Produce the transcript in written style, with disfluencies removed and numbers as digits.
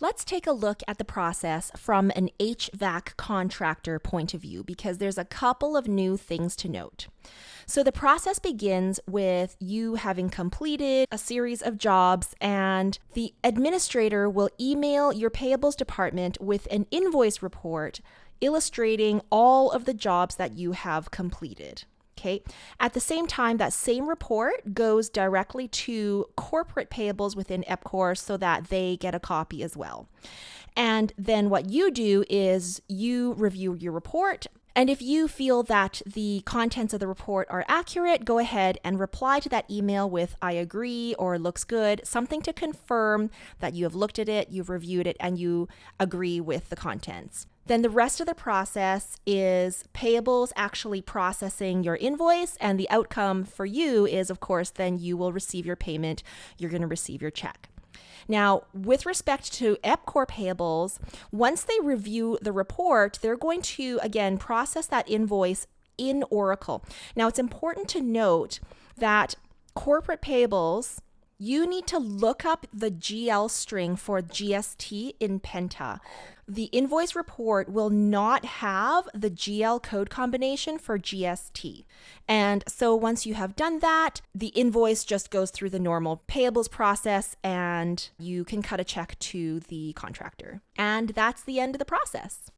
Let's take a look at the process from an HVAC contractor point of view because there's a couple of new things to note. So the process begins with you having completed a series of jobs, and the administrator will email your payables department with an invoice report illustrating all of the jobs that you have completed. Okay. At the same time, that same report goes directly to corporate payables within EPCOR so that they get a copy as well. And then what you do is you review your report. And if you feel that the contents of the report are accurate, go ahead and reply to that email with "I agree" or "looks good," something to confirm that you have looked at it, you've reviewed it, and you agree with the contents. Then the rest of the process is payables actually processing your invoice, and the outcome for you is, of course, then you will receive your payment. You're going to receive your check. Now, with respect to EPCOR payables, once they review the report, they're going to, again, process that invoice in Oracle. Now, it's important to note that corporate payables, you need to look up the GL string for GST in Penta. The invoice report will not have the GL code combination for GST. And so once you have done that, the invoice just goes through the normal payables process and you can cut a check to the contractor. And that's the end of the process.